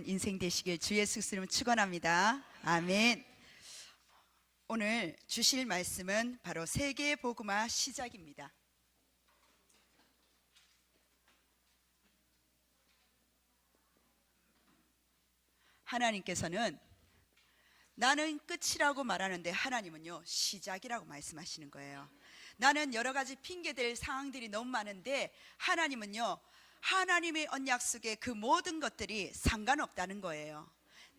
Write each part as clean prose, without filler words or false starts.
인생 되시길 주 예수 그리스도로 축원합니다. 아멘. 오늘 주실 말씀은 바로 세계 복음화 시작입니다. 하나님께서는 나는 끝이라고 말하는데 하나님은요 시작이라고 말씀하시는 거예요. 나는 여러 가지 핑계댈 상황들이 너무 많은데 하나님은요 하나님의 언약 속에 그 모든 것들이 상관없다는 거예요.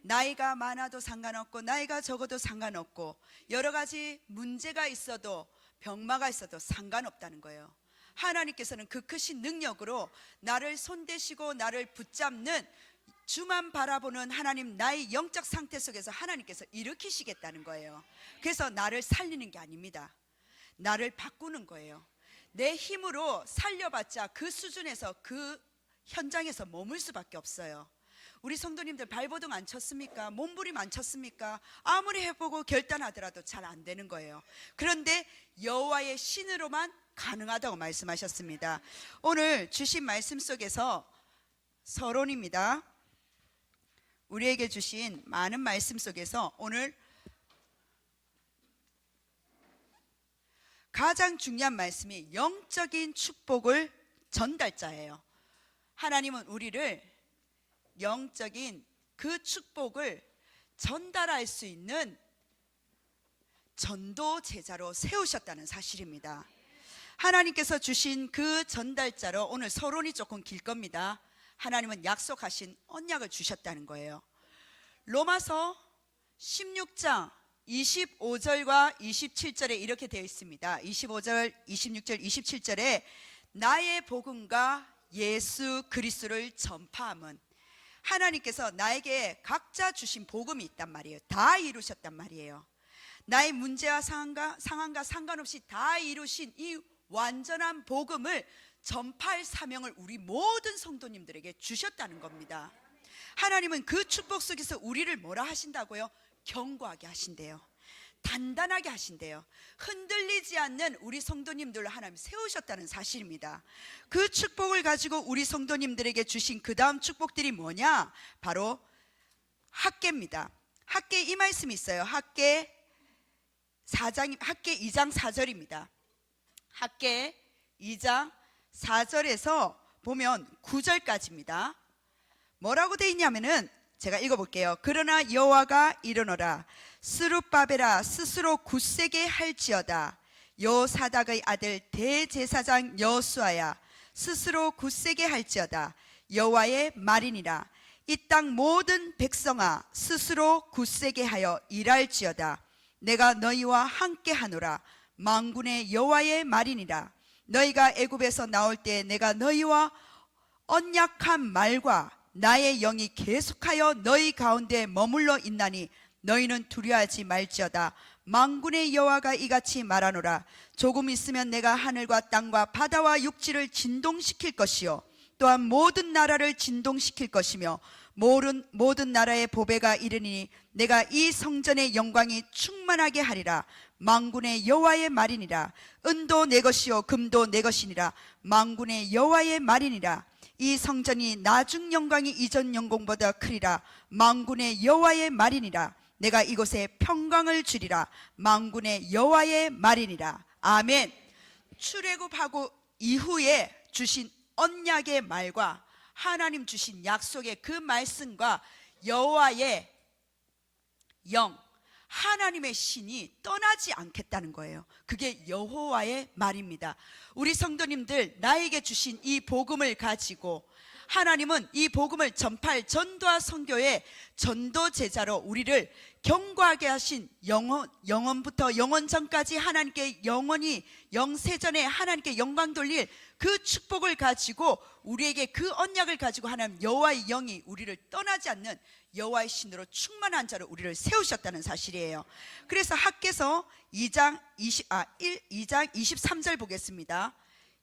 나이가 많아도 상관없고 나이가 적어도 상관없고 여러 가지 문제가 있어도 병마가 있어도 상관없다는 거예요. 하나님께서는 그 크신 능력으로 나를 손대시고 나를 붙잡는 주만 바라보는 하나님, 나의 영적 상태 속에서 하나님께서 일으키시겠다는 거예요. 그래서 나를 살리는 게 아닙니다. 나를 바꾸는 거예요. 내 힘으로 살려봤자 그 수준에서 그 현장에서 머물 수밖에 없어요. 우리 성도님들 발버둥 안 쳤습니까? 몸부림 안 쳤습니까? 아무리 해보고 결단하더라도 잘 안 되는 거예요. 그런데 여호와의 신으로만 가능하다고 말씀하셨습니다. 오늘 주신 말씀 속에서 서론입니다. 우리에게 주신 많은 말씀 속에서 오늘 가장 중요한 말씀이 영적인 축복을 전달자예요. 하나님은 우리를 영적인 그 축복을 전달할 수 있는 전도 제자로 세우셨다는 사실입니다. 하나님께서 주신 그 전달자로 오늘 서론이 조금 길 겁니다. 하나님은 약속하신 언약을 주셨다는 거예요. 로마서 16장 25절과 27절에 이렇게 되어 있습니다. 25절, 26절, 27절에 나의 복음과 예수 그리스도를 전파함은, 하나님께서 나에게 각자 주신 복음이 있단 말이에요. 다 이루셨단 말이에요. 나의 문제와 상황과 상관없이 다 이루신 이 완전한 복음을 전파할 사명을 우리 모든 성도님들에게 주셨다는 겁니다. 하나님은 그 축복 속에서 우리를 뭐라 하신다고요? 견고하게 하신대요. 단단하게 하신대요. 흔들리지 않는 우리 성도님들로 하나님 세우셨다는 사실입니다. 그 축복을 가지고 우리 성도님들에게 주신 그 다음 축복들이 뭐냐? 바로 학계입니다. 학계 이 말씀이 있어요. 학계 2장 4절입니다. 학계 2장 4절에서 보면 9절까지입니다. 뭐라고 되어 있냐면은 제가 읽어볼게요. 그러나 여호와가 이르노라 스룹바벨아 스스로 굳세게 할지어다. 여사닥의 아들 대제사장 여수아야 스스로 굳세게 할지어다. 여호와의 말이니라. 이 땅 모든 백성아 스스로 굳세게 하여 일할지어다. 내가 너희와 함께 하노라. 만군의 여호와의 말이니라. 너희가 애굽에서 나올 때 내가 너희와 언약한 말과 나의 영이 계속하여 너희 가운데 머물러 있나니 너희는 두려워하지 말지어다. 만군의 여호와가 이같이 말하노라. 조금 있으면 내가 하늘과 땅과 바다와 육지를 진동시킬 것이요 또한 모든 나라를 진동시킬 것이며 모든 나라의 보배가 이르니 내가 이 성전의 영광이 충만하게 하리라. 만군의 여호와의 말이니라. 은도 내 것이요 금도 내 것이니라. 만군의 여호와의 말이니라. 이 성전이 나중 영광이 이전 영광보다 크리라. 만군의 여호와의 말이니라. 내가 이곳에 평강을 주리라. 만군의 여호와의 말이니라. 아멘. 출애굽하고 이후에 주신 언약의 말과 하나님 주신 약속의 그 말씀과 여호와의 영, 하나님의 신이 떠나지 않겠다는 거예요. 그게 여호와의 말입니다. 우리 성도님들, 나에게 주신 이 복음을 가지고 하나님은 이 복음을 전파할 전도와 선교의 전도 제자로 우리를 견고하게 하신 영원부터 영원전까지 하나님께 영원히 영세전에 하나님께 영광 돌릴 그 축복을 가지고 우리에게 그 언약을 가지고 하나님 여호와의 영이 우리를 떠나지 않는 여호와의 신으로 충만한 자로 우리를 세우셨다는 사실이에요. 그래서 학개서 2장 23절 보겠습니다.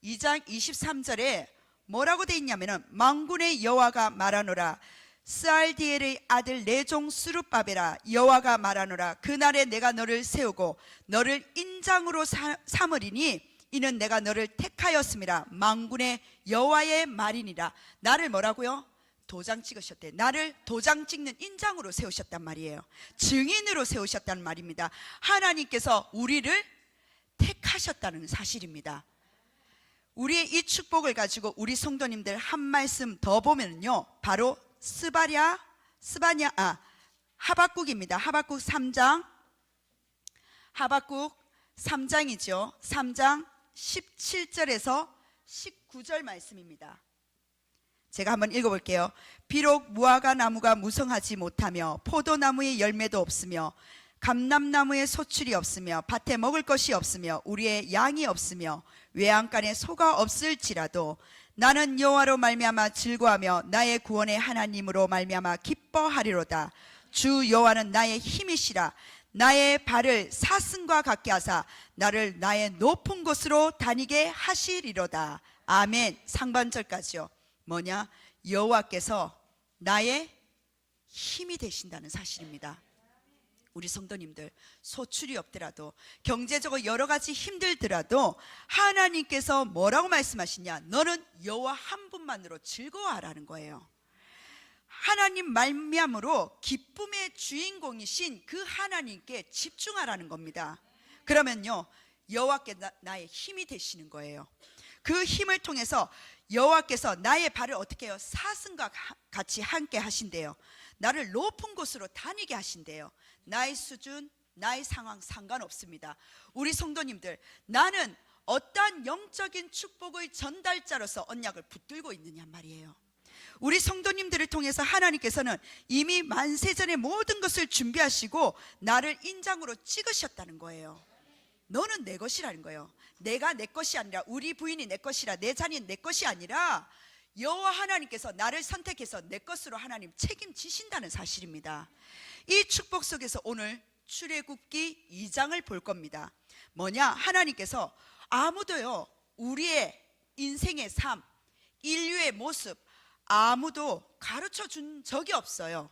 2장 23절에 뭐라고 되어 있냐면은 만군의 여호와가 말하노라. 스알디엘의 아들 내 종 스룹바벨아 여호와가 말하노라. 그날에 내가 너를 세우고 너를 인장으로 삼으리니 이는 내가 너를 택하였음이라. 만군의 여호와의 말이니라. 나를 뭐라고요? 도장 찍으셨대. 나를 도장 찍는 인장으로 세우셨단 말이에요. 증인으로 세우셨다는 말입니다. 하나님께서 우리를 택하셨다는 사실입니다. 우리의 이 축복을 가지고 우리 성도님들 한 말씀 더 보면요, 바로 하박국입니다. 하박국 3장, 하박국 3장이죠. 3장 17절에서 19절 말씀입니다. 제가 한번 읽어볼게요. 비록 무화과 나무가 무성하지 못하며 포도나무의 열매도 없으며 감람나무에 소출이 없으며 밭에 먹을 것이 없으며 우리의 양이 없으며 외양간에 소가 없을지라도 나는 여호와로 말미암아 즐거하며 나의 구원의 하나님으로 말미암아 기뻐하리로다. 주 여호와는 나의 힘이시라. 나의 발을 사슴과 같게 하사 나를 나의 높은 곳으로 다니게 하시리로다. 아멘. 상반절까지요. 뭐냐? 여호와께서 나의 힘이 되신다는 사실입니다. 우리 성도님들, 소출이 없더라도 경제적으로 여러 가지 힘들더라도 하나님께서 뭐라고 말씀하시냐? 너는 여호와 한 분만으로 즐거워하라는 거예요. 하나님 말미암으로 기쁨의 주인공이신 그 하나님께 집중하라는 겁니다. 그러면요, 여호와께 나의 힘이 되시는 거예요. 그 힘을 통해서 여호와께서 나의 발을 어떻게 해요? 사슴과 같이 함께 하신대요. 나를 높은 곳으로 다니게 하신대요. 나의 수준, 나의 상황 상관없습니다. 우리 성도님들, 나는 어떠한 영적인 축복의 전달자로서 언약을 붙들고 있느냐 말이에요. 우리 성도님들을 통해서 하나님께서는 이미 만세전에 모든 것을 준비하시고 나를 인장으로 찍으셨다는 거예요. 너는 내 것이라는 거예요. 내가 내 것이 아니라, 우리 부인이 내 것이라, 내 자녀는 내 것이 아니라 여호와 하나님께서 나를 선택해서 내 것으로 하나님 책임지신다는 사실입니다. 이 축복 속에서 오늘 출애굽기 2장을 볼 겁니다. 뭐냐? 하나님께서 아무도요, 우리의 인생의 삶, 인류의 모습 아무도 가르쳐 준 적이 없어요.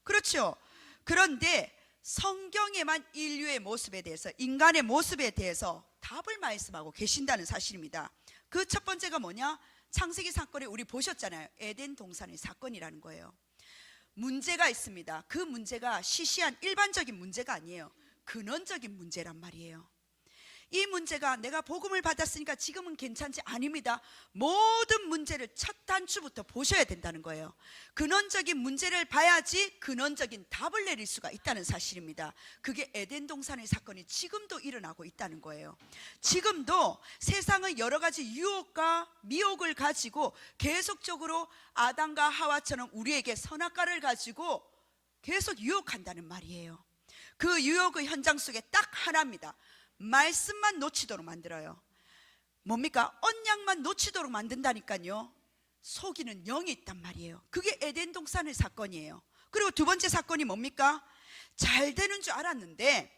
그렇죠? 그런데 성경에만 인류의 모습에 대해서, 인간의 모습에 대해서 답을 말씀하고 계신다는 사실입니다. 그 첫 번째가 뭐냐? 창세기 사건에 우리 보셨잖아요. 에덴 동산의 사건이라는 거예요. 문제가 있습니다. 그 문제가 시시한 일반적인 문제가 아니에요. 근원적인 문제란 말이에요. 이 문제가 내가 복음을 받았으니까 지금은 괜찮지, 아닙니다. 모든 문제를 첫 단추부터 보셔야 된다는 거예요. 근원적인 문제를 봐야지 근원적인 답을 내릴 수가 있다는 사실입니다. 그게 에덴 동산의 사건이 지금도 일어나고 있다는 거예요. 지금도 세상의 여러 가지 유혹과 미혹을 가지고 계속적으로 아담과 하와처럼 우리에게 선악과를 가지고 계속 유혹한다는 말이에요. 그 유혹의 현장 속에 딱 하나입니다. 말씀만 놓치도록 만들어요. 뭡니까? 언약만 놓치도록 만든다니까요. 속이는 영이 있단 말이에요. 그게 에덴 동산의 사건이에요. 그리고 두 번째 사건이 뭡니까? 잘 되는 줄 알았는데,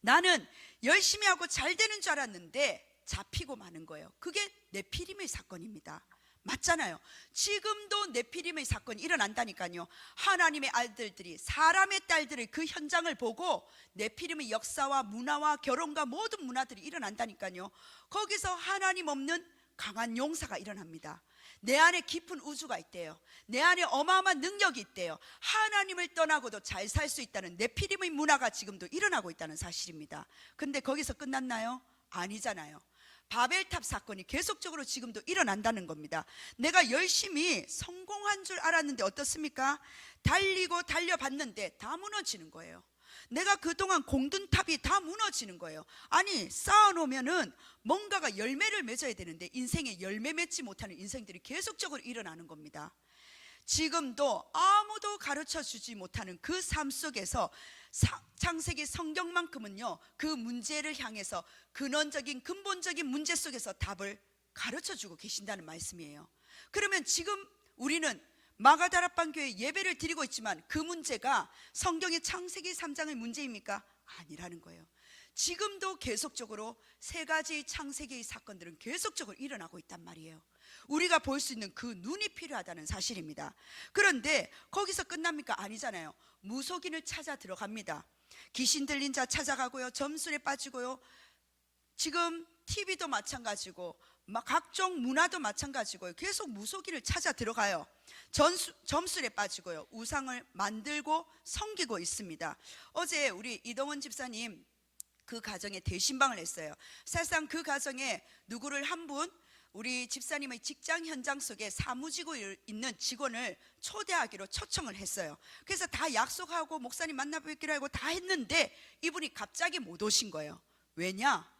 나는 열심히 하고 잘 되는 줄 알았는데 잡히고 마는 거예요. 그게 네피림의 사건입니다. 맞잖아요. 지금도 네피림의 사건이 일어난다니까요. 하나님의 아들들이, 사람의 딸들의 그 현장을 보고 네피림의 역사와 문화와 결혼과 모든 문화들이 일어난다니까요. 거기서 하나님 없는 강한 용사가 일어납니다. 내 안에 깊은 우주가 있대요. 내 안에 어마어마한 능력이 있대요. 하나님을 떠나고도 잘 살 수 있다는 네피림의 문화가 지금도 일어나고 있다는 사실입니다. 근데 거기서 끝났나요? 아니잖아요. 바벨탑 사건이 계속적으로 지금도 일어난다는 겁니다. 내가 열심히 성공한 줄 알았는데 어떻습니까? 달리고 달려봤는데 다 무너지는 거예요. 내가 그동안 공든 탑이 다 무너지는 거예요. 아니, 쌓아놓으면은 뭔가가 열매를 맺어야 되는데 인생에 열매 맺지 못하는 인생들이 계속적으로 일어나는 겁니다. 지금도 아무도 가르쳐 주지 못하는 그 삶 속에서 창세기 성경만큼은요, 그 문제를 향해서 근원적인 근본적인 문제 속에서 답을 가르쳐 주고 계신다는 말씀이에요. 그러면 지금 우리는 마가다락방 교회 예배를 드리고 있지만 그 문제가 성경의 창세기 3장의 문제입니까? 아니라는 거예요. 지금도 계속적으로 세 가지 창세기의 사건들은 계속적으로 일어나고 있단 말이에요. 우리가 볼 수 있는 그 눈이 필요하다는 사실입니다. 그런데 거기서 끝납니까? 아니잖아요. 무속인을 찾아 들어갑니다. 귀신 들린 자 찾아가고요, 점술에 빠지고요, 지금 TV도 마찬가지고 막 각종 문화도 마찬가지고요. 계속 무속인을 찾아 들어가요. 점술에 빠지고요. 우상을 만들고 섬기고 있습니다. 어제 우리 이동원 집사님 그 가정에 대신방을 했어요. 사실상 그 가정에 누구를 한 분, 우리 집사님의 직장 현장 속에 사무직으로 있는 직원을 초대하기로 초청을 했어요. 그래서 다 약속하고 목사님 만나뵙기로 하고 다 했는데 이분이 갑자기 못 오신 거예요. 왜냐?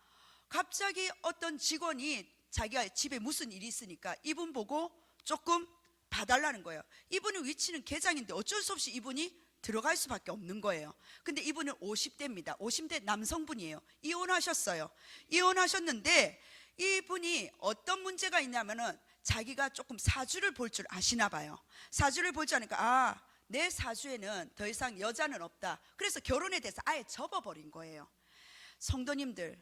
갑자기 어떤 직원이 자기가 집에 무슨 일이 있으니까 이분 보고 조금 봐달라는 거예요. 이분의 위치는 계장인데 어쩔 수 없이 이분이 들어갈 수밖에 없는 거예요. 근데 이분은 50대입니다. 50대 남성분이에요. 이혼하셨어요. 이혼하셨는데 이분이 어떤 문제가 있냐면은 자기가 조금 사주를 볼 줄 아시나 봐요. 사주를 볼 줄 아니까 내 사주에는 더 이상 여자는 없다. 그래서 결혼에 대해서 아예 접어버린 거예요. 성도님들,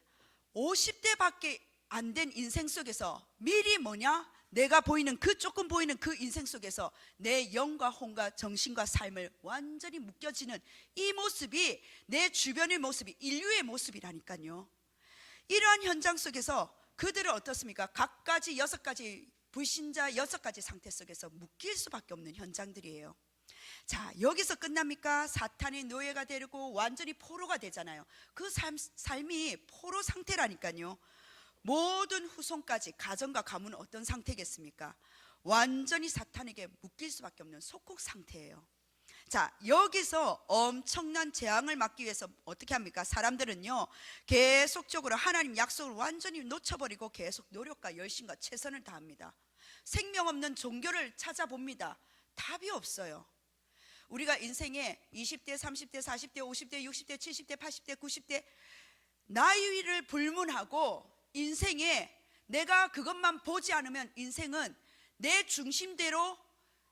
50대밖에 안 된 인생 속에서 미리 뭐냐? 내가 보이는 그 조금 보이는 그 인생 속에서 내 영과 혼과 정신과 삶을 완전히 묶여지는 이 모습이 내 주변의 모습이 인류의 모습이라니까요. 이러한 현장 속에서 그들은 어떻습니까? 각가지 6가지 불신자 6가지 상태 속에서 묶일 수밖에 없는 현장들이에요. 자, 여기서 끝납니까? 사탄의 노예가 되고 완전히 포로가 되잖아요. 그 삶이 포로 상태라니까요. 모든 후손까지 가정과 가문은 어떤 상태겠습니까? 완전히 사탄에게 묶일 수밖에 없는 속국 상태예요. 자, 여기서 엄청난 재앙을 막기 위해서 어떻게 합니까? 사람들은요 계속적으로 하나님 약속을 완전히 놓쳐버리고 계속 노력과 열심과 최선을 다합니다. 생명 없는 종교를 찾아봅니다. 답이 없어요. 우리가 인생에 20대, 30대, 40대, 50대, 60대, 70대, 80대, 90대 나이를 불문하고 인생에 내가 그것만 보지 않으면 인생은 내 중심대로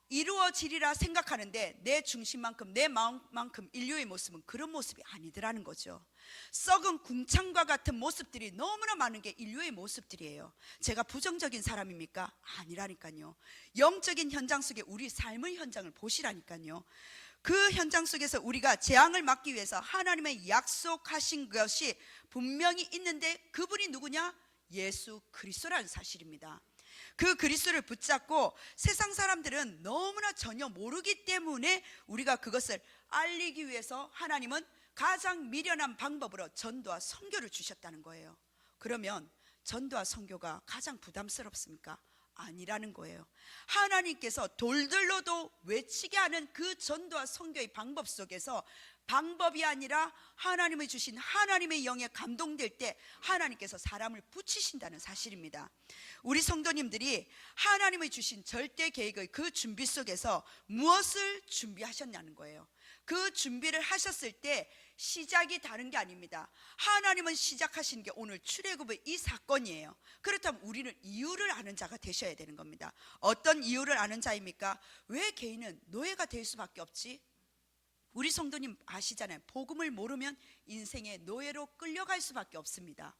이루어지리라 생각하는데 내 중심만큼 내 마음만큼 인류의 모습은 그런 모습이 아니더라는 거죠. 썩은 궁창과 같은 모습들이 너무나 많은 게 인류의 모습들이에요. 제가 부정적인 사람입니까? 아니라니까요. 영적인 현장 속에 우리 삶의 현장을 보시라니까요. 그 현장 속에서 우리가 재앙을 막기 위해서 하나님의 약속하신 것이 분명히 있는데 그분이 누구냐? 예수 그리스도라는 사실입니다. 그 그리스도를 붙잡고 세상 사람들은 너무나 전혀 모르기 때문에 우리가 그것을 알리기 위해서 하나님은 가장 미련한 방법으로 전도와 선교를 주셨다는 거예요. 그러면 전도와 선교가 가장 부담스럽습니까? 아니라는 거예요. 하나님께서 돌들로도 외치게 하는 그 전도와 선교의 방법 속에서 방법이 아니라 하나님이 주신 하나님의 영에 감동될 때 하나님께서 사람을 붙이신다는 사실입니다. 우리 성도님들이 하나님이 주신 절대 계획의 그 준비 속에서 무엇을 준비하셨냐는 거예요. 그 준비를 하셨을 때 시작이 다른 게 아닙니다. 하나님은 시작하신 게 오늘 출애굽의 이 사건이에요. 그렇다면 우리는 이유를 아는 자가 되셔야 되는 겁니다. 어떤 이유를 아는 자입니까? 왜 개인은 노예가 될 수밖에 없지? 우리 성도님 아시잖아요. 복음을 모르면 인생의 노예로 끌려갈 수밖에 없습니다.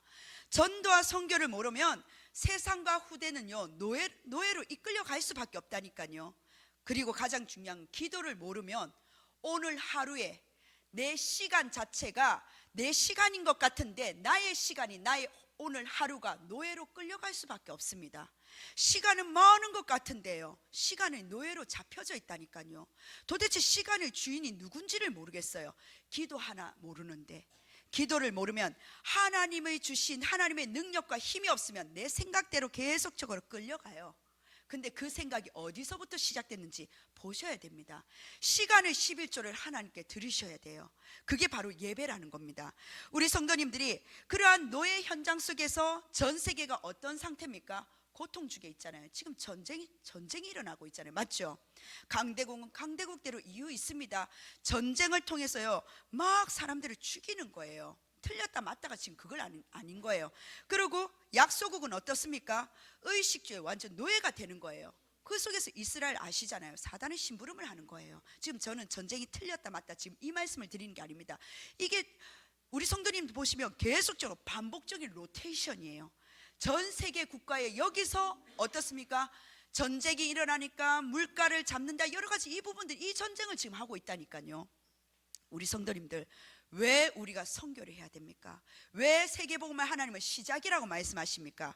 전도와 선교를 모르면 세상과 후대는요 노예로 이끌려갈 수밖에 없다니까요. 그리고 가장 중요한 기도를 모르면 오늘 하루에 내 시간 자체가 내 시간인 것 같은데 나의 시간이 나의 오늘 하루가 노예로 끌려갈 수밖에 없습니다. 시간은 많은 것 같은데요 시간이 노예로 잡혀져 있다니까요. 도대체 시간의 주인이 누군지를 모르겠어요. 기도 하나 모르는데 기도를 모르면 하나님의 주신 하나님의 능력과 힘이 없으면 내 생각대로 계속적으로 끌려가요. 근데 그 생각이 어디서부터 시작됐는지 보셔야 됩니다. 시간의 11조를 하나님께 드리셔야 돼요. 그게 바로 예배라는 겁니다. 우리 성도님들이 그러한 노예 현장 속에서 전 세계가 어떤 상태입니까? 고통 중에 있잖아요. 지금 전쟁이 일어나고 있잖아요. 맞죠? 강대국은 강대국대로 이유 있습니다. 전쟁을 통해서요 막 사람들을 죽이는 거예요. 틀렸다 맞다가 지금 그걸 아닌 거예요. 그리고 약소국은 어떻습니까? 의식주의 완전 노예가 되는 거예요. 그 속에서 이스라엘 아시잖아요. 사단의 심부름을 하는 거예요. 지금 저는 전쟁이 틀렸다 맞다 지금 이 말씀을 드리는 게 아닙니다. 이게 우리 성도님 보시면 계속적으로 반복적인 로테이션이에요. 전 세계 국가에 여기서 어떻습니까? 전쟁이 일어나니까 물가를 잡는다 여러 가지 이 부분들 이 전쟁을 지금 하고 있다니까요. 우리 성도님들 왜 우리가 선교를 해야 됩니까? 왜 세계복음을 하나님은 시작이라고 말씀하십니까?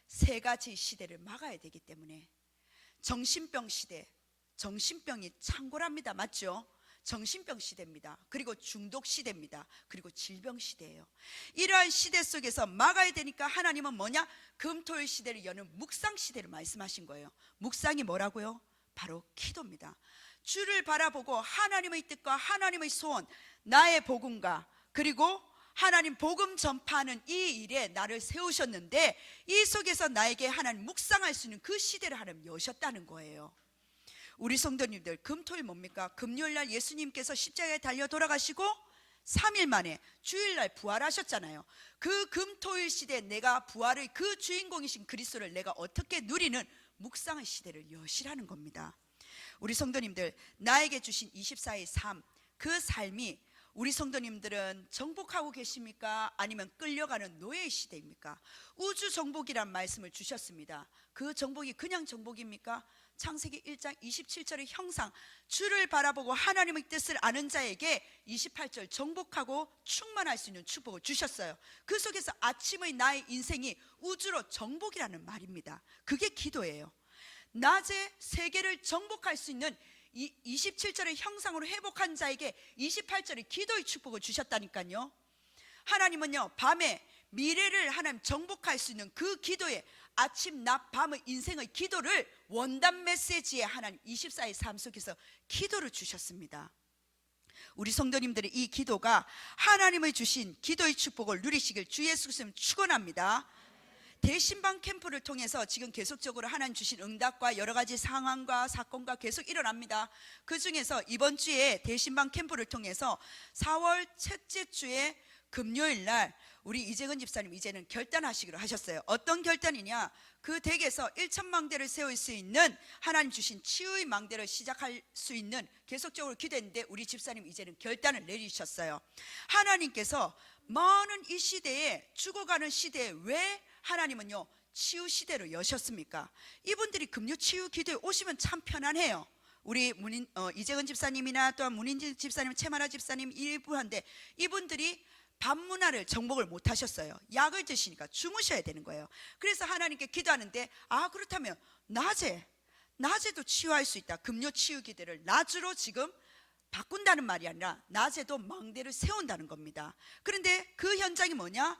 세 가지 시대를 막아야 되기 때문에 정신병 시대, 정신병이 창궐합니다. 맞죠? 정신병 시대입니다. 그리고 중독 시대입니다. 그리고 질병 시대예요. 이러한 시대 속에서 막아야 되니까 하나님은 뭐냐? 금토일 시대를 여는 묵상 시대를 말씀하신 거예요. 묵상이 뭐라고요? 바로 기도입니다. 주를 바라보고 하나님의 뜻과 하나님의 소원, 나의 복음과 그리고 하나님 복음 전파하는 이 일에 나를 세우셨는데 이 속에서 나에게 하나님 묵상할 수 있는 그 시대를 하나님 여셨다는 거예요. 우리 성도님들, 금토일 뭡니까? 금요일날 예수님께서 십자가에 달려 돌아가시고 3일 만에 주일날 부활하셨잖아요. 그 금토일 시대에 내가 부활의 그 주인공이신 그리스도를 내가 어떻게 누리는 묵상의 시대를 여시라는 겁니다. 우리 성도님들, 나에게 주신 24의 삶, 그 삶이 우리 성도님들은 정복하고 계십니까? 아니면 끌려가는 노예의 시대입니까? 우주 정복이란 말씀을 주셨습니다. 그 정복이 그냥 정복입니까? 창세기 1장 27절의 형상, 주를 바라보고 하나님의 뜻을 아는 자에게 28절 정복하고 충만할 수 있는 축복을 주셨어요. 그 속에서 아침의 나의 인생이 우주로 정복이라는 말입니다. 그게 기도예요. 낮에 세계를 정복할 수 있는 27절의 형상으로 회복한 자에게 28절의 기도의 축복을 주셨다니까요. 하나님은요, 밤에 미래를 하나님 정복할 수 있는 그 기도에 아침, 낮, 밤의 인생의 기도를 원단 메시지에 하나님 24의 삶 속에서 기도를 주셨습니다. 우리 성도님들의 이 기도가 하나님의 주신 기도의 축복을 누리시길 주 예수 그리스도님 축원합니다. 대신방 캠프를 통해서 지금 계속적으로 하나님 주신 응답과 여러 가지 상황과 사건과 계속 일어납니다. 그 중에서 이번 주에 대신방 캠프를 통해서 4월 첫째 주에 금요일 날 우리 이재근 집사님 이제는 결단하시기로 하셨어요. 어떤 결단이냐? 그 댁에서 1,000망대를 세울 수 있는 하나님 주신 치유의 망대를 시작할 수 있는 계속적으로 기도했는데 우리 집사님 이제는 결단을 내리셨어요. 하나님께서 많은 이 시대에 죽어가는 시대에 왜 하나님은요 치유 시대로 여셨습니까? 이분들이 금요 치유 기도에 오시면 참 편안해요. 우리 이재근 집사님이나 또한 문인진 집사님, 최마라 집사님 일부한데 이분들이 밤 문화를 정복을 못 하셨어요. 약을 드시니까 주무셔야 되는 거예요. 그래서 하나님께 기도하는데 그렇다면 낮에도 치유할 수 있다. 금요 치유 기도를 낮으로 지금 바꾼다는 말이 아니라 낮에도 망대를 세운다는 겁니다. 그런데 그 현장이 뭐냐?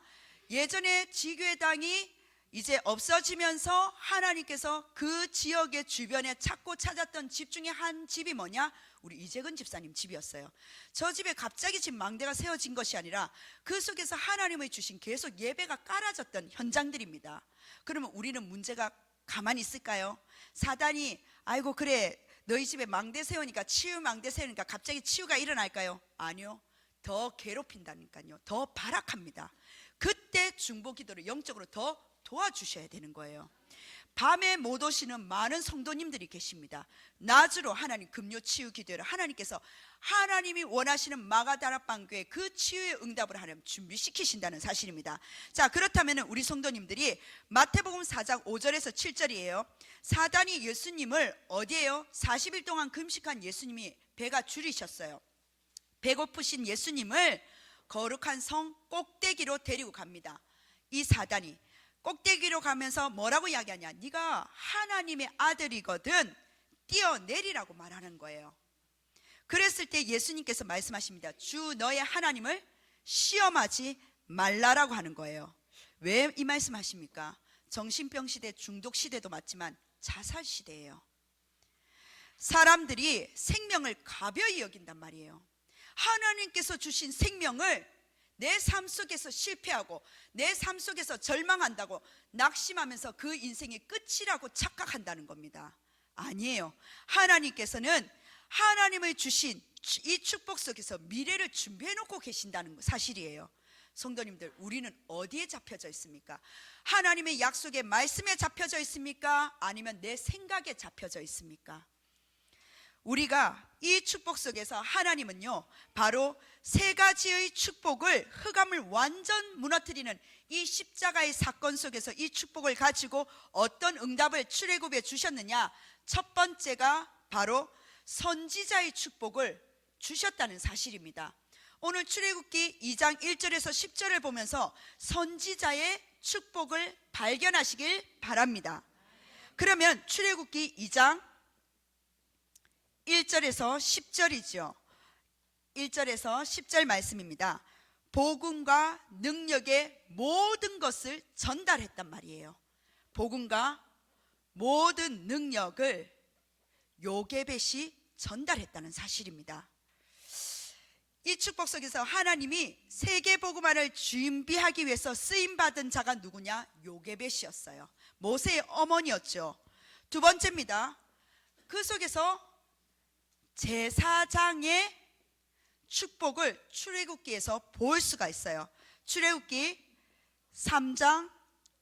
예전에 지교회당이 이제 없어지면서 하나님께서 그 지역의 주변에 찾고 찾았던 집 중에 한 집이 뭐냐? 우리 이재근 집사님 집이었어요. 저 집에 갑자기 집 망대가 세워진 것이 아니라 그 속에서 하나님의 주신 계속 예배가 깔아졌던 현장들입니다. 그러면 우리는 문제가 가만히 있을까요? 사단이 아이고 그래 너희 집에 망대 세우니까 치유 망대 세우니까 갑자기 치유가 일어날까요? 아니요. 더 괴롭힌다니까요. 더 발악합니다. 그때 중보 기도를 영적으로 더 도와주셔야 되는 거예요. 밤에 못 오시는 많은 성도님들이 계십니다. 낮으로 하나님 금요 치유 기도를 하나님께서 하나님이 원하시는 마가다락방교의 그 치유의 응답을 하나님 준비시키신다는 사실입니다. 자, 그렇다면 우리 성도님들이 마태복음 4장 5절에서 7절이에요. 사단이 예수님을 어디에요? 40일 동안 금식한 예수님이 배가 줄이셨어요. 배고프신 예수님을 거룩한 성 꼭대기로 데리고 갑니다. 이 사단이 꼭대기로 가면서 뭐라고 이야기하냐? 네가 하나님의 아들이거든 뛰어내리라고 말하는 거예요. 그랬을 때 예수님께서 말씀하십니다. 주 너의 하나님을 시험하지 말라라고 하는 거예요. 왜 이 말씀하십니까? 정신병 시대, 중독 시대도 맞지만 자살 시대예요. 사람들이 생명을 가벼이 여긴단 말이에요. 하나님께서 주신 생명을 내 삶 속에서 실패하고 내 삶 속에서 절망한다고 낙심하면서 그 인생의 끝이라고 착각한다는 겁니다. 아니에요. 하나님께서는 하나님의 주신 이 축복 속에서 미래를 준비해 놓고 계신다는 사실이에요. 성도님들, 우리는 어디에 잡혀져 있습니까? 하나님의 약속의 말씀에 잡혀져 있습니까? 아니면 내 생각에 잡혀져 있습니까? 우리가 이 축복 속에서 하나님은요 바로 세 가지의 축복을, 흑암을 완전 무너뜨리는 이 십자가의 사건 속에서 이 축복을 가지고 어떤 응답을 출애굽에 주셨느냐? 첫 번째가 바로 선지자의 축복을 주셨다는 사실입니다. 오늘 출애굽기 2장 1절에서 10절을 보면서 선지자의 축복을 발견하시길 바랍니다. 그러면 출애굽기 2장 1절에서 10절이죠. 1절에서 10절 말씀입니다. 복음과 능력의 모든 것을 전달했단 말이에요. 복음과 모든 능력을 요게벳이 전달했다는 사실입니다. 이 축복 속에서 하나님이 세계 복음화를 준비하기 위해서 쓰임받은 자가 누구냐? 요게벳이었어요. 모세의 어머니였죠. 두 번째입니다. 그 속에서 제사장의 축복을 출애굽기에서 볼 수가 있어요. 출애굽기 3장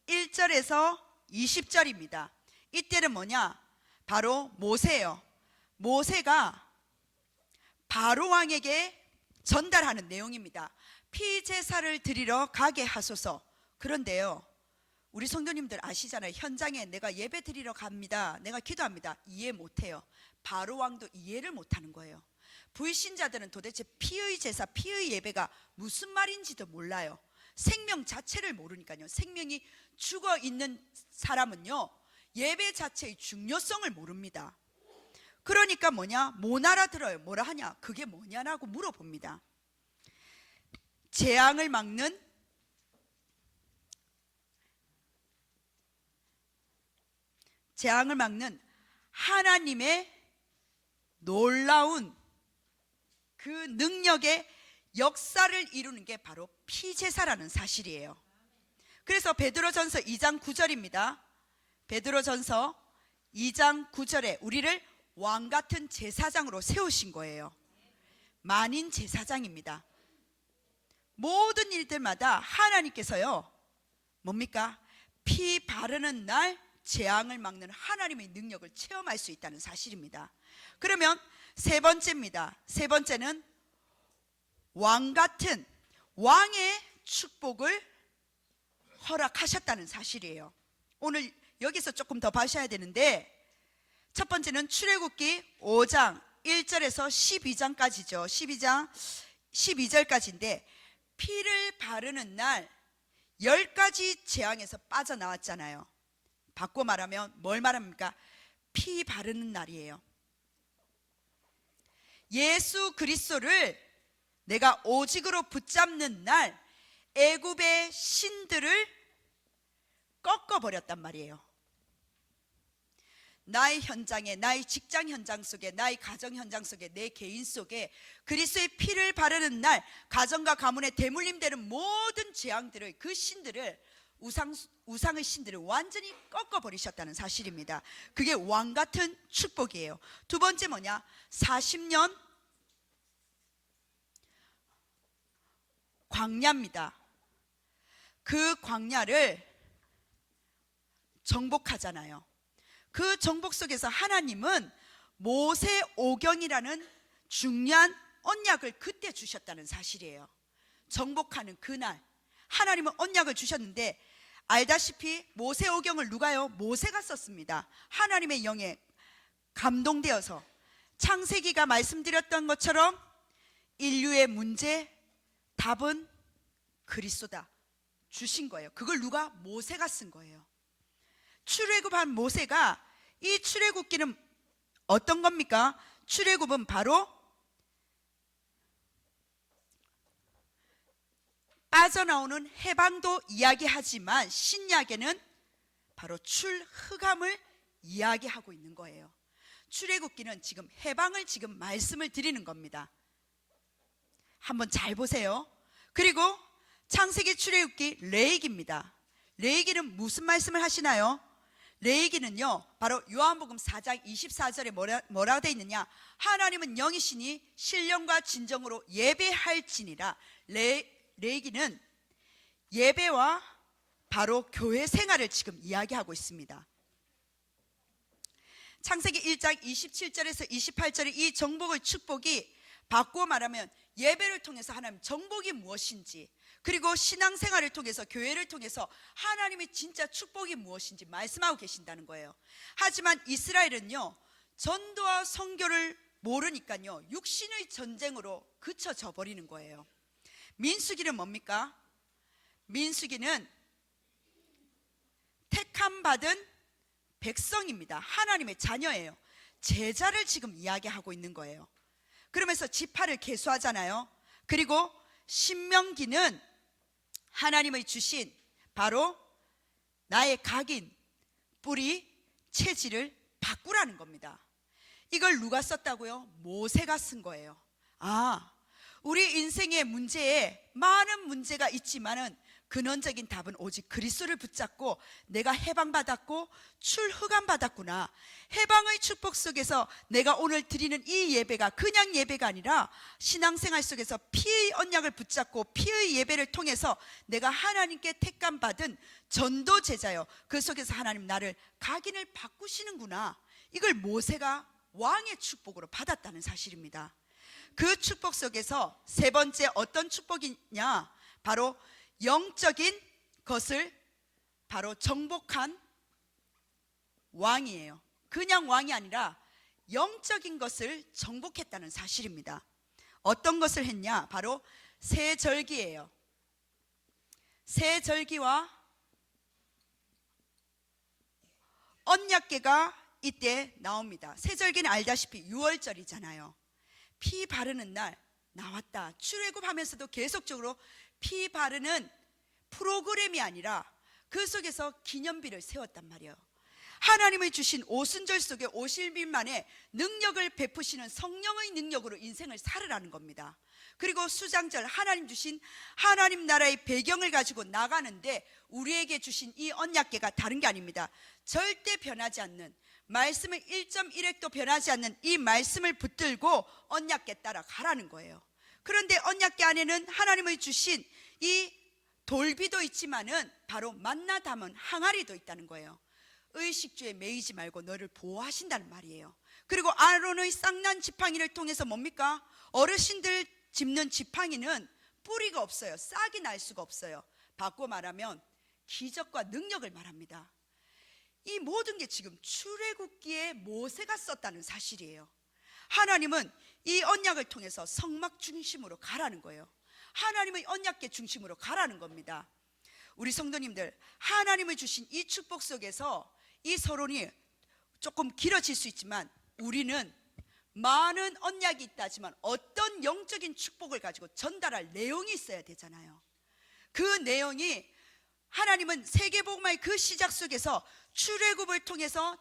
1절에서 20절입니다. 이때는 뭐냐? 바로 모세예요. 모세가 바로 왕에게 전달하는 내용입니다. 피제사를 드리러 가게 하소서. 그런데요, 우리 성도님들 아시잖아요. 현장에 내가 예배 드리러 갑니다, 내가 기도합니다, 이해 못해요. 바로 왕도 이해를 못하는 거예요. 불신자들은 도대체 피의 제사, 피의 예배가 무슨 말인지도 몰라요. 생명 자체를 모르니까요. 생명이 죽어 있는 사람은요, 예배 자체의 중요성을 모릅니다. 그러니까 뭐냐? 못 알아들어요. 뭐라 하냐? 그게 뭐냐라고 물어봅니다. 재앙을 막는 하나님의 놀라운 그 능력의 역사를 이루는 게 바로 피제사라는 사실이에요. 그래서 베드로전서 2장 9절입니다. 베드로전서 2장 9절에 우리를 왕 같은 제사장으로 세우신 거예요. 만인 제사장입니다. 모든 일들마다 하나님께서요, 뭡니까? 피 바르는 날 재앙을 막는 하나님의 능력을 체험할 수 있다는 사실입니다. 그러면 세 번째입니다. 세 번째는 왕 같은 왕의 축복을 허락하셨다는 사실이에요. 오늘 여기서 조금 더 봐셔야 되는데, 첫 번째는 출애굽기 5장 1절에서 12장까지죠. 12절까지인데 피를 바르는 날 10가지 재앙에서 빠져나왔잖아요. 바꿔 말하면 뭘 말합니까? 피 바르는 날이에요. 예수 그리스도를 내가 오직으로 붙잡는 날 애굽의 신들을 꺾어버렸단 말이에요. 나의 현장에, 나의 직장 현장 속에, 나의 가정 현장 속에, 내 개인 속에 그리스도의 피를 바르는 날 가정과 가문에 대물림되는 모든 재앙들을, 그 신들을, 우상의 신들을 완전히 꺾어버리셨다는 사실입니다. 그게 왕같은 축복이에요. 두 번째 뭐냐? 40년 광야입니다. 그 광야를 정복하잖아요. 그 정복 속에서 하나님은 모세오경이라는 중요한 언약을 그때 주셨다는 사실이에요. 정복하는 그날 하나님은 언약을 주셨는데, 알다시피 모세오경을 누가요? 모세가 썼습니다. 하나님의 영에 감동되어서 창세기가 말씀드렸던 것처럼 인류의 문제 답은 그리스도다 주신 거예요. 그걸 누가? 모세가 쓴 거예요. 출애굽한 모세가, 이 출애굽기는 어떤 겁니까? 출애굽은 바로 빠져나오는 해방도 이야기하지만 신약에는 바로 출흑함을 이야기하고 있는 거예요. 출애굽기는 지금 해방을 지금 말씀을 드리는 겁니다. 한번 잘 보세요. 그리고 창세기 출애굽기 레위기입니다. 레위기는 무슨 말씀을 하시나요? 레위기는요, 바로 요한복음 4장 24절에 뭐라고 되어 있느냐? 하나님은 영이시니 신령과 진정으로 예배할지니라. 레위기는 예배와 바로 교회 생활을 지금 이야기하고 있습니다. 창세기 1장 27절에서 28절의 이 정복의 축복이 바꾸어 말하면 예배를 통해서 하나님 정복이 무엇인지, 그리고 신앙생활을 통해서, 교회를 통해서 하나님의 진짜 축복이 무엇인지 말씀하고 계신다는 거예요. 하지만 이스라엘은요, 전도와 선교를 모르니까요 육신의 전쟁으로 그쳐져 버리는 거예요. 민수기는 뭡니까? 민수기는 택함 받은 백성입니다. 하나님의 자녀예요. 제자를 지금 이야기하고 있는 거예요. 그러면서 지파를 계수하잖아요. 그리고 신명기는 하나님의 주신 바로 나의 각인, 뿌리, 체질을 바꾸라는 겁니다. 이걸 누가 썼다고요? 모세가 쓴 거예요. 우리 인생의 문제에 많은 문제가 있지만은 근원적인 답은 오직 그리스도를 붙잡고 내가 해방받았고 출흑암받았구나, 해방의 축복 속에서 내가 오늘 드리는 이 예배가 그냥 예배가 아니라 신앙생활 속에서 피의 언약을 붙잡고 피의 예배를 통해서 내가 하나님께 택감받은 전도 제자요, 그 속에서 하나님 나를 각인을 바꾸시는구나, 이걸 모세가 왕의 축복으로 받았다는 사실입니다. 그 축복 속에서 세 번째 어떤 축복이냐, 바로 영적인 것을 바로 정복한 왕이에요. 그냥 왕이 아니라 영적인 것을 정복했다는 사실입니다. 어떤 것을 했냐? 바로 새 절기예요. 새 절기와 언약궤가 이때 나옵니다. 새 절기는 알다시피 6월절이잖아요. 피 바르는 날 나왔다. 출애굽하면서도 계속적으로 피 바르는 프로그램이 아니라 그 속에서 기념비를 세웠단 말이에요. 하나님의 주신 오순절 속에 오실빈만에 능력을 베푸시는 성령의 능력으로 인생을 살으라는 겁니다. 그리고 수장절, 하나님 주신 하나님 나라의 배경을 가지고 나가는데 우리에게 주신 이 언약궤가 다른 게 아닙니다. 절대 변하지 않는, 말씀을 1.1획도 변하지 않는 이 말씀을 붙들고 언약궤 따라 가라는 거예요. 그런데 언약궤 안에는 하나님의 주신 이 돌비도 있지만은 바로 만나 담은 항아리도 있다는 거예요. 의식주에 매이지 말고 너를 보호하신다는 말이에요. 그리고 아론의 쌍난 지팡이를 통해서 뭡니까? 어르신들 짚는 지팡이는 뿌리가 없어요. 싹이 날 수가 없어요. 바꿔 말하면 기적과 능력을 말합니다. 이 모든 게 지금 출애굽기에 모세가 썼다는 사실이에요. 하나님은 이 언약을 통해서 성막 중심으로 가라는 거예요. 하나님의 언약궤 중심으로 가라는 겁니다. 우리 성도님들, 하나님을 주신 이 축복 속에서 이 서론이 조금 길어질 수 있지만 우리는 많은 언약이 있다지만 어떤 영적인 축복을 가지고 전달할 내용이 있어야 되잖아요. 그 내용이 하나님은 세계복음화의 그 시작 속에서 출애굽을 통해서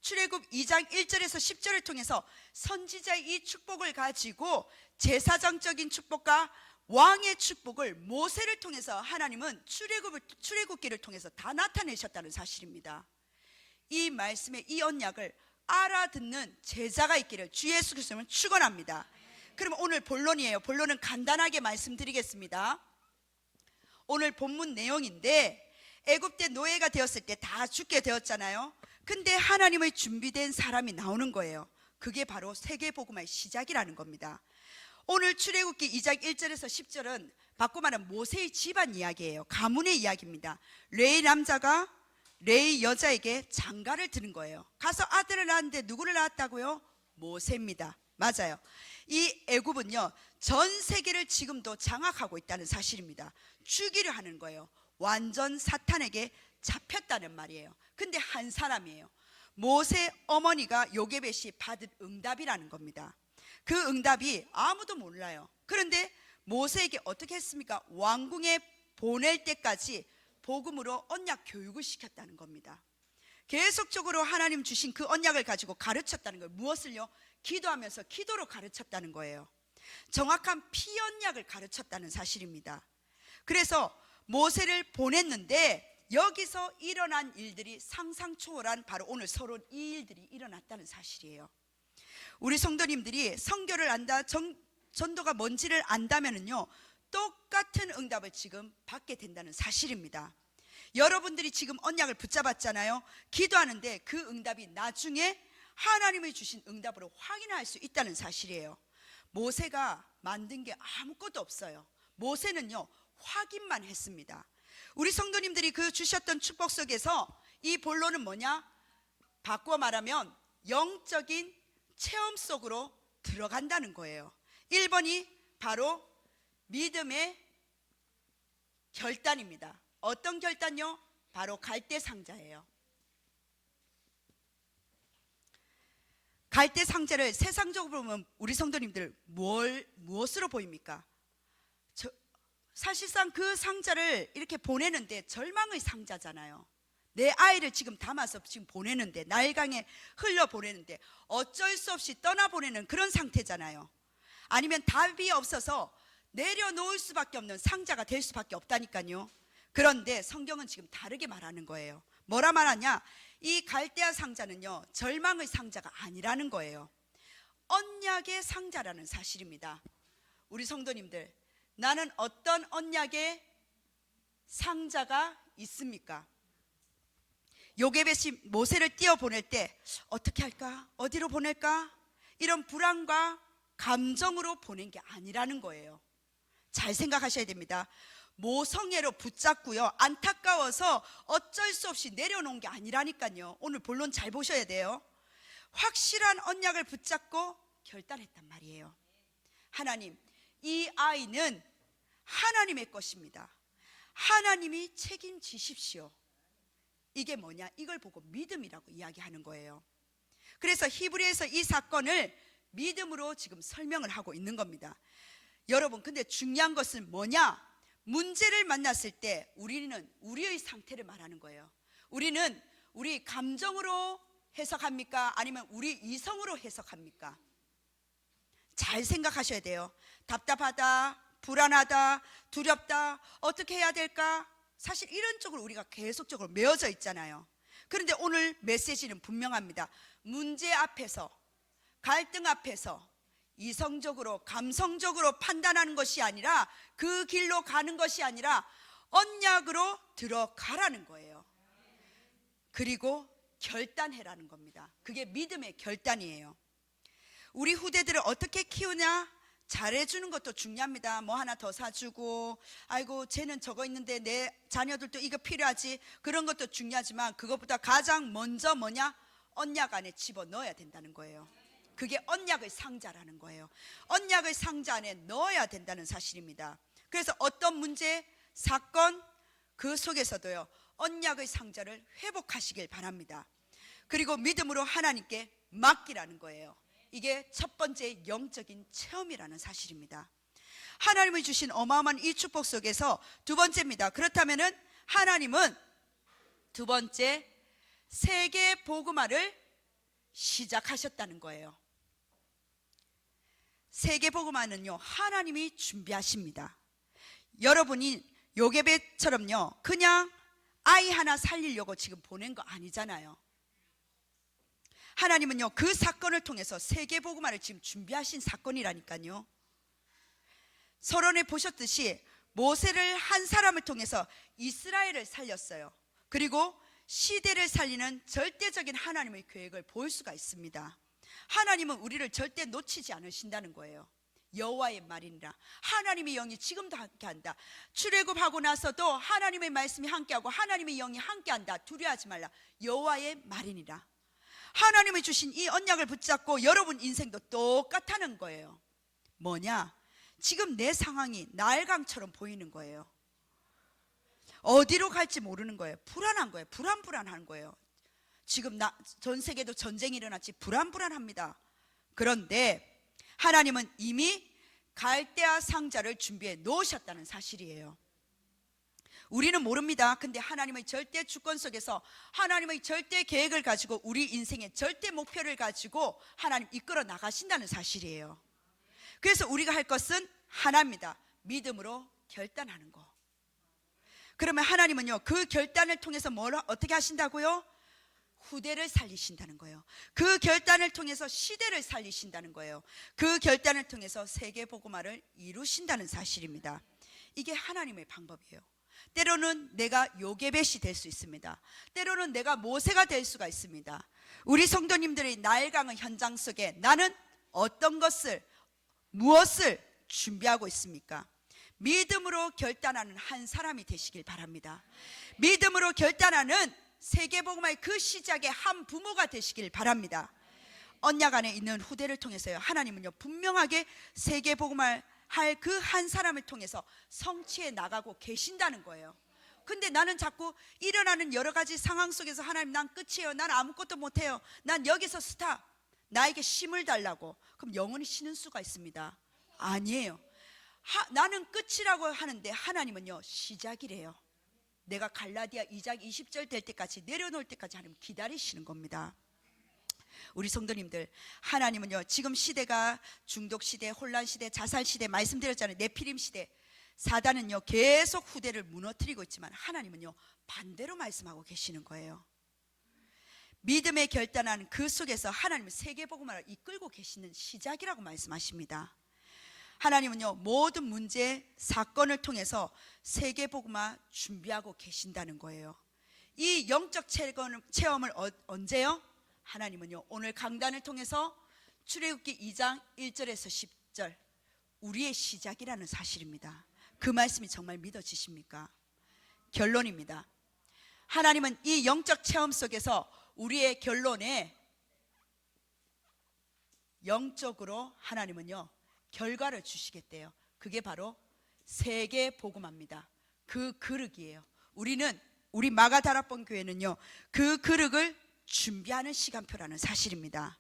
출애굽 2장 1절에서 10절을 통해서 선지자의 이 축복을 가지고 제사장적인 축복과 왕의 축복을 모세를 통해서 하나님은 출애굽기를 통해서 다 나타내셨다는 사실입니다. 이 말씀의 이 언약을 알아듣는 제자가 있기를 주 예수 그리스도는 축원합니다. 그러면 오늘 본론이에요. 본론은 간단하게 말씀드리겠습니다. 오늘 본문 내용인데 애굽때 노예가 되었을 때 다 죽게 되었잖아요. 근데 하나님의 준비된 사람이 나오는 거예요. 그게 바로 세계복음화의 시작이라는 겁니다. 오늘 출애굽기 2장 1절에서 10절은 바꿔 말하면 모세의 집안 이야기예요. 가문의 이야기입니다. 레위 남자가 레위 여자에게 장가를 드는 거예요. 가서 아들을 낳았는데 누구를 낳았다고요? 모세입니다. 맞아요. 이 애굽은요 전 세계를 지금도 장악하고 있다는 사실입니다. 죽이려 하는 거예요. 완전 사탄에게 잡혔다는 말이에요. 근데 한 사람이에요. 모세 어머니가 요게벳이 받은 응답이라는 겁니다. 그 응답이 아무도 몰라요. 그런데 모세에게 어떻게 했습니까? 왕궁에 보낼 때까지 복음으로 언약 교육을 시켰다는 겁니다. 계속적으로 하나님 주신 그 언약을 가지고 가르쳤다는 거예요. 무엇을요? 기도하면서 기도로 가르쳤다는 거예요. 정확한 피 언약을 가르쳤다는 사실입니다. 그래서 모세를 보냈는데 여기서 일어난 일들이 상상 초월한 바로 오늘 서론 이 일들이 일어났다는 사실이에요. 우리 성도님들이 선교를 안다, 전도가 뭔지를 안다면은요 똑같은 응답을 지금 받게 된다는 사실입니다. 여러분들이 지금 언약을 붙잡았잖아요. 기도하는데 그 응답이 나중에 하나님이 주신 응답으로 확인할 수 있다는 사실이에요. 모세가 만든 게 아무것도 없어요. 모세는요 확인만 했습니다. 우리 성도님들이 그 주셨던 축복 속에서 이 본론은 뭐냐? 바꿔 말하면 영적인 체험 속으로 들어간다는 거예요. 1번이 바로 믿음의 결단입니다. 어떤 결단요? 바로 갈대 상자예요. 갈대 상자를 세상적으로 보면 우리 성도님들 무엇으로 보입니까? 사실상 그 상자를 이렇게 보내는데 절망의 상자잖아요. 내 아이를 지금 담아서 지금 보내는데, 날강에 흘려 보내는데 어쩔 수 없이 떠나보내는 그런 상태잖아요. 아니면 답이 없어서 내려놓을 수밖에 없는 상자가 될 수밖에 없다니까요. 그런데 성경은 지금 다르게 말하는 거예요. 뭐라 말하냐? 이 갈대아 상자는요, 절망의 상자가 아니라는 거예요. 언약의 상자라는 사실입니다. 우리 성도님들, 나는 어떤 언약의 상자가 있습니까? 요게벳이 모세를 띄워보낼 때 어떻게 할까? 어디로 보낼까? 이런 불안과 감정으로 보낸 게 아니라는 거예요. 잘 생각하셔야 됩니다. 모성애로 붙잡고요, 안타까워서 어쩔 수 없이 내려놓은 게 아니라니까요. 오늘 본론 잘 보셔야 돼요. 확실한 언약을 붙잡고 결단했단 말이에요. 하나님, 이 아이는 하나님의 것입니다. 하나님이 책임지십시오. 이게 뭐냐? 이걸 보고 믿음이라고 이야기하는 거예요. 그래서 히브리에서 이 사건을 믿음으로 지금 설명을 하고 있는 겁니다. 여러분, 근데 중요한 것은 뭐냐? 문제를 만났을 때 우리는 우리의 상태를 말하는 거예요. 우리는 우리 감정으로 해석합니까? 아니면 우리 이성으로 해석합니까? 잘 생각하셔야 돼요. 답답하다, 불안하다, 두렵다, 어떻게 해야 될까? 사실 이런 쪽으로 우리가 계속적으로 메어져 있잖아요. 그런데 오늘 메시지는 분명합니다. 문제 앞에서, 갈등 앞에서 이성적으로, 감성적으로 판단하는 것이 아니라, 그 길로 가는 것이 아니라 언약으로 들어가라는 거예요. 그리고 결단해라는 겁니다. 그게 믿음의 결단이에요. 우리 후대들을 어떻게 키우냐? 잘해주는 것도 중요합니다. 뭐 하나 더 사주고, 아이고 쟤는 저거 있는데 내 자녀들도 이거 필요하지, 그런 것도 중요하지만 그것보다 가장 먼저 뭐냐? 언약 안에 집어넣어야 된다는 거예요. 그게 언약의 상자라는 거예요. 언약의 상자 안에 넣어야 된다는 사실입니다. 그래서 어떤 문제, 사건, 그 속에서도요, 언약의 상자를 회복하시길 바랍니다. 그리고 믿음으로 하나님께 맡기라는 거예요. 이게 첫 번째 영적인 체험이라는 사실입니다. 하나님이 주신 어마어마한 이 축복 속에서 두 번째입니다. 그렇다면은 하나님은 두 번째 세계 복음화를 시작하셨다는 거예요. 세계 복음화는요, 하나님이 준비하십니다. 여러분이 요게벳처럼요, 그냥 아이 하나 살리려고 지금 보낸 거 아니잖아요. 하나님은요, 그 사건을 통해서 세계 복음화를 지금 준비하신 사건이라니까요. 서론에 보셨듯이 모세를 한 사람을 통해서 이스라엘을 살렸어요. 그리고 시대를 살리는 절대적인 하나님의 계획을 볼 수가 있습니다. 하나님은 우리를 절대 놓치지 않으신다는 거예요. 여호와의 말이니라. 하나님의 영이 지금도 함께한다. 출애굽하고 나서도 하나님의 말씀이 함께하고 하나님의 영이 함께한다. 두려워하지 말라. 여호와의 말이니라. 하나님이 주신 이 언약을 붙잡고 여러분 인생도 똑같다는 거예요. 뭐냐? 지금 내 상황이 나일강처럼 보이는 거예요. 어디로 갈지 모르는 거예요. 불안한 거예요. 불안한 거예요. 지금 전 세계도 전쟁이 일어났지 불안합니다. 그런데 하나님은 이미 갈대아 상자를 준비해 놓으셨다는 사실이에요. 우리는 모릅니다. 근데 하나님의 절대 주권 속에서 하나님의 절대 계획을 가지고 우리 인생의 절대 목표를 가지고 하나님 이끌어 나가신다는 사실이에요. 그래서 우리가 할 것은 하나입니다. 믿음으로 결단하는 거. 그러면 하나님은요, 그 결단을 통해서 어떻게 하신다고요? 후대를 살리신다는 거예요. 그 결단을 통해서 시대를 살리신다는 거예요. 그 결단을 통해서 세계 복음화를 이루신다는 사실입니다. 이게 하나님의 방법이에요. 때로는 내가 요게벳이 될 수 있습니다. 때로는 내가 모세가 될 수가 있습니다. 우리 성도님들의 나일강의 현장 속에 나는 어떤 것을, 무엇을 준비하고 있습니까? 믿음으로 결단하는 한 사람이 되시길 바랍니다. 믿음으로 결단하는 세계복음화의 그 시작의 한 부모가 되시길 바랍니다. 언약 안에 있는 후대를 통해서요, 하나님은요 분명하게 세계복음을 할 그 한 사람을 통해서 성취해 나가고 계신다는 거예요. 근데 나는 자꾸 일어나는 여러 가지 상황 속에서 하나님, 난 끝이에요, 난 아무것도 못해요, 난 여기서 스탑, 나에게 힘을 달라고. 그럼 영원히 쉬는 수가 있습니다? 아니에요. 나는 끝이라고 하는데 하나님은요 시작이래요. 내가 갈라디아 2장 20절 될 때까지, 내려놓을 때까지 하나님 기다리시는 겁니다. 우리 성도님들, 하나님은요 지금 시대가 중독 시대, 혼란 시대, 자살 시대 말씀드렸잖아요. 네피림 시대. 사단은요 계속 후대를 무너뜨리고 있지만 하나님은요 반대로 말씀하고 계시는 거예요. 믿음의 결단하는 그 속에서 하나님은 세계복음을 이끌고 계시는 시작이라고 말씀하십니다. 하나님은요 모든 문제, 사건을 통해서 세계복음화 준비하고 계신다는 거예요. 이 영적 체험을 언제요? 하나님은요 오늘 강단을 통해서 출애굽기 2장 1절에서 10절, 우리의 시작이라는 사실입니다. 그 말씀이 정말 믿어지십니까? 결론입니다. 하나님은 이 영적 체험 속에서 우리의 결론에 영적으로 하나님은요 결과를 주시겠대요. 그게 바로 세계복음화입니다. 그 그릇이에요. 우리 마가다락본 교회는요 그 그릇을 준비하는 시간표라는 사실입니다.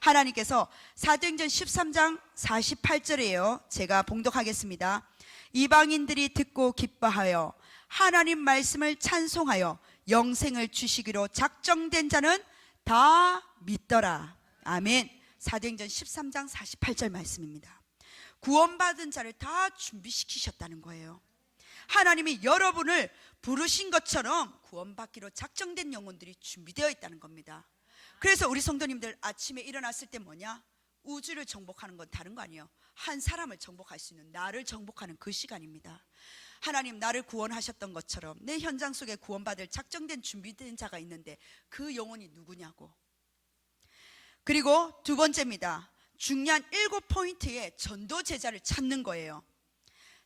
하나님께서 사도행전 13장 48절이에요. 제가 봉독하겠습니다. 이방인들이 듣고 기뻐하여 하나님 말씀을 찬송하여 영생을 주시기로 작정된 자는 다 믿더라. 아멘. 사도행전 13장 48절 말씀입니다. 구원받은 자를 다 준비시키셨다는 거예요. 하나님이 여러분을 부르신 것처럼 구원받기로 작정된 영혼들이 준비되어 있다는 겁니다. 그래서 우리 성도님들 아침에 일어났을 때 뭐냐? 우주를 정복하는 건 다른 거 아니에요. 한 사람을 정복할 수 있는, 나를 정복하는 그 시간입니다. 하나님, 나를 구원하셨던 것처럼 내 현장 속에 구원받을 작정된 준비된 자가 있는데 그 영혼이 누구냐고. 그리고 두 번째입니다. 중요한 7포인트의 전도 제자를 찾는 거예요.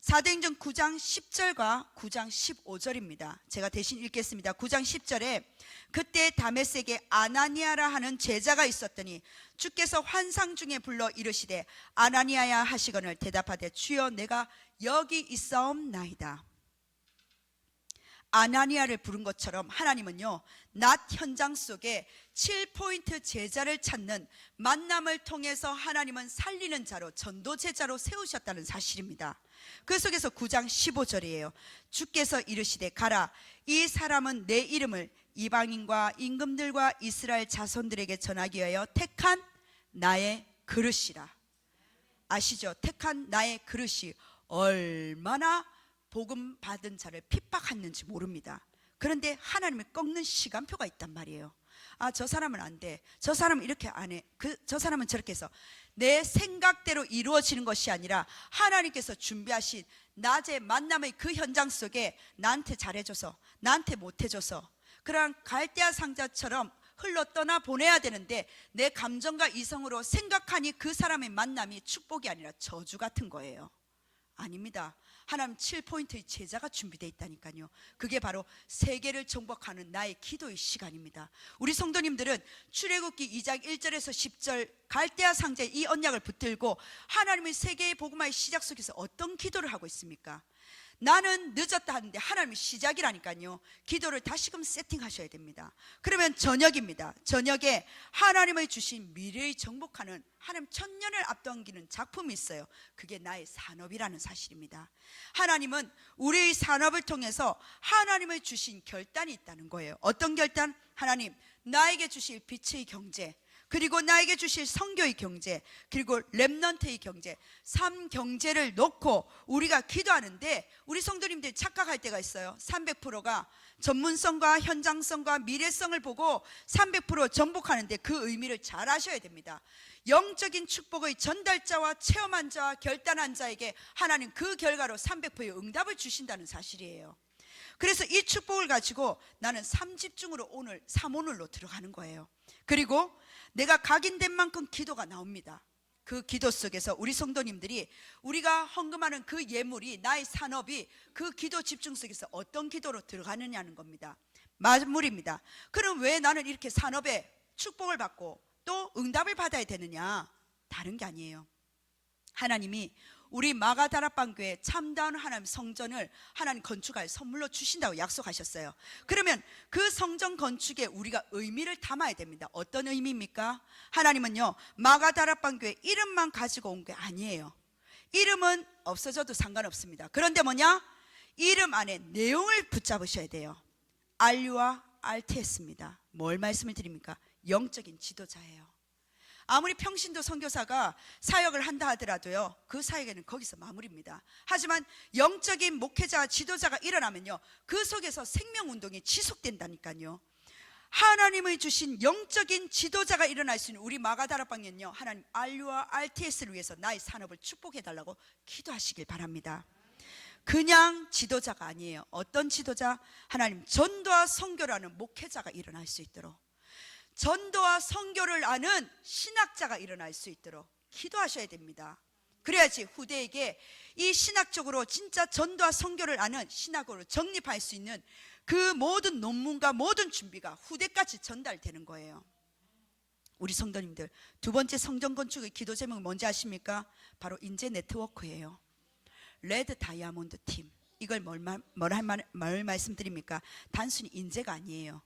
사도행전 9장 10절과 9장 15절입니다. 제가 대신 읽겠습니다. 9장 10절에 그때 다메섹에 아나니아라 하는 제자가 있었더니 주께서 환상 중에 불러 이르시되 아나니아야 하시거늘 대답하되 주여 내가 여기 있사옵나이다. 아나니아를 부른 것처럼 하나님은요 낮 현장 속에 7포인트 제자를 찾는 만남을 통해서 하나님은 살리는 자로, 전도 제자로 세우셨다는 사실입니다. 그 속에서 9장 15절이에요. 주께서 이르시되 가라, 이 사람은 내 이름을 이방인과 임금들과 이스라엘 자손들에게 전하기 위하여 택한 나의 그릇이라. 아시죠? 택한 나의 그릇이 얼마나 복음 받은 자를 핍박했는지 모릅니다. 그런데 하나님을 꺾는 시간표가 있단 말이에요. 아, 저 사람은 안 돼, 저 사람은 이렇게 안 해, 저 사람은 저렇게 해서 내 생각대로 이루어지는 것이 아니라 하나님께서 준비하신 낮의 만남의 그 현장 속에 나한테 잘해줘서, 나한테 못해줘서 그런 갈대아 상자처럼 흘러 떠나 보내야 되는데 내 감정과 이성으로 생각하니 그 사람의 만남이 축복이 아니라 저주 같은 거예요. 아닙니다. 하나님 7포인트의 제자가 준비되어 있다니까요. 그게 바로 세계를 정복하는 나의 기도의 시간입니다. 우리 성도님들은 출애굽기 2장 1절에서 10절 갈대아 상자에 이 언약을 붙들고 하나님의 세계의 복음화의 시작 속에서 어떤 기도를 하고 있습니까? 나는 늦었다 하는데 하나님의 시작이라니까요. 기도를 다시금 세팅하셔야 됩니다. 그러면 저녁입니다. 저녁에 하나님의 주신 미래의 정복하는 하나님 천년을 앞당기는 작품이 있어요. 그게 나의 산업이라는 사실입니다. 하나님은 우리의 산업을 통해서 하나님의 주신 결단이 있다는 거예요. 어떤 결단? 하나님, 나에게 주실 빛의 경제, 그리고 나에게 주실 선교의 경제, 그리고 렘넌트의 경제, 3경제를 놓고 우리가 기도하는데 우리 성도님들이 착각할 때가 있어요. 300%가 전문성과 현장성과 미래성을 보고 300% 정복하는데 그 의미를 잘 아셔야 됩니다. 영적인 축복의 전달자와 체험한 자와 결단한 자에게 하나님 그 결과로 300%의 응답을 주신다는 사실이에요. 그래서 이 축복을 가지고 나는 3집중으로 오늘 3오늘로 들어가는 거예요. 그리고 내가 각인된 만큼 기도가 나옵니다. 그 기도 속에서 우리 성도님들이 우리가 헌금하는 그 예물이, 나의 산업이 그 기도 집중 속에서 어떤 기도로 들어가느냐는 겁니다. 마무리입니다. 그럼 왜 나는 이렇게 산업에 축복을 받고 또 응답을 받아야 되느냐? 다른 게 아니에요. 하나님이 우리 마가다락방교회 참다운 하나님 성전을 하나님 건축할 선물로 주신다고 약속하셨어요. 그러면 그 성전 건축에 우리가 의미를 담아야 됩니다. 어떤 의미입니까? 하나님은요, 마가다락방교회 이름만 가지고 온 게 아니에요. 이름은 없어져도 상관없습니다. 그런데 뭐냐? 이름 안에 내용을 붙잡으셔야 돼요. RU와 RTS입니다. 뭘 말씀을 드립니까? 영적인 지도자예요. 아무리 평신도 선교사가 사역을 한다 하더라도요, 그 사역에는 거기서 마무리입니다. 하지만 영적인 목회자, 지도자가 일어나면요, 그 속에서 생명운동이 지속된다니까요. 하나님의 주신 영적인 지도자가 일어날 수 있는 우리 마가다락방에는요, 하나님 RU와 RTS를 위해서 나의 산업을 축복해달라고 기도하시길 바랍니다. 그냥 지도자가 아니에요. 어떤 지도자? 하나님 전도와 선교라는 목회자가 일어날 수 있도록, 전도와 선교를 아는 신학자가 일어날 수 있도록 기도하셔야 됩니다. 그래야지 후대에게 이 신학적으로 진짜 전도와 선교를 아는 신학으로 정립할 수 있는 그 모든 논문과 모든 준비가 후대까지 전달되는 거예요. 우리 성도님들, 두 번째 성전 건축의 기도 제목은 뭔지 아십니까? 바로 인재 네트워크예요. 레드 다이아몬드 팀. 이걸 뭘 말씀드립니까? 단순히 인재가 아니에요.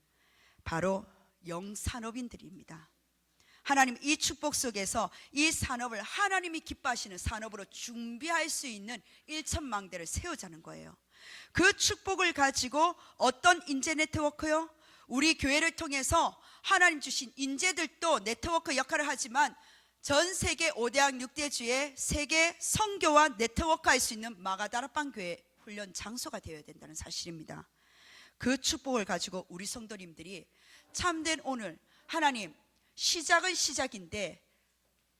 바로 영산업인들입니다. 하나님 이 축복 속에서 이 산업을 하나님이 기뻐하시는 산업으로 준비할 수 있는 1천망대를 세우자는 거예요. 그 축복을 가지고 어떤 인재 네트워크요? 우리 교회를 통해서 하나님 주신 인재들도 네트워크 역할을 하지만 전 세계 5대학 6대주의 세계 선교와 네트워크 할 수 있는 마가다락방 교회 훈련 장소가 되어야 된다는 사실입니다. 그 축복을 가지고 우리 성도님들이 참된 오늘, 하나님 시작은 시작인데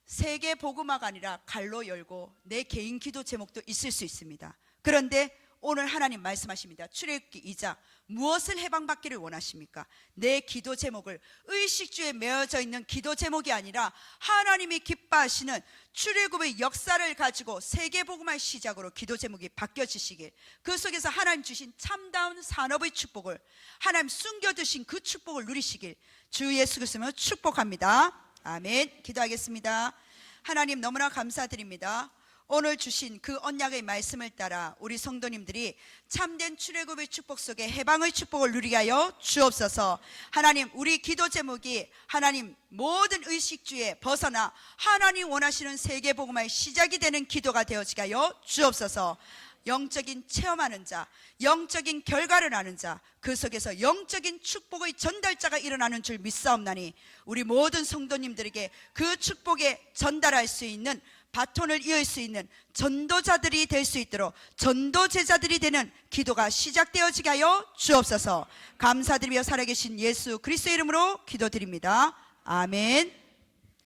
세계 복음화가 아니라 갈로 열고 내 개인 기도 제목도 있을 수 있습니다. 그런데 오늘 하나님 말씀하십니다. 출애굽기 2장, 무엇을 해방받기를 원하십니까? 내 기도 제목을 의식주에 메어져 있는 기도 제목이 아니라 하나님이 기뻐하시는 출애굽의 역사를 가지고 세계복음화의 시작으로 기도 제목이 바뀌어지시길, 그 속에서 하나님 주신 참다운 산업의 축복을, 하나님 숨겨두신 그 축복을 누리시길 주 예수 그리스도로 축복합니다. 아멘. 기도하겠습니다. 하나님 너무나 감사드립니다. 오늘 주신 그 언약의 말씀을 따라 우리 성도님들이 참된 출애굽의 축복 속에 해방의 축복을 누리게 하여 주옵소서. 하나님 우리 기도 제목이 하나님 모든 의식주에 벗어나 하나님 원하시는 세계복음화의 시작이 되는 기도가 되어지게 하여 주옵소서. 영적인 체험하는 자, 영적인 결과를 아는 자, 그 속에서 영적인 축복의 전달자가 일어나는 줄 믿사옵나니 우리 모든 성도님들에게 그 축복에 전달할 수 있는, 바톤을 이을 수 있는 전도자들이 될 수 있도록 전도제자들이 되는 기도가 시작되어지게 하여 주옵소서. 감사드리며 살아계신 예수 그리스도의 이름으로 기도드립니다. 아멘.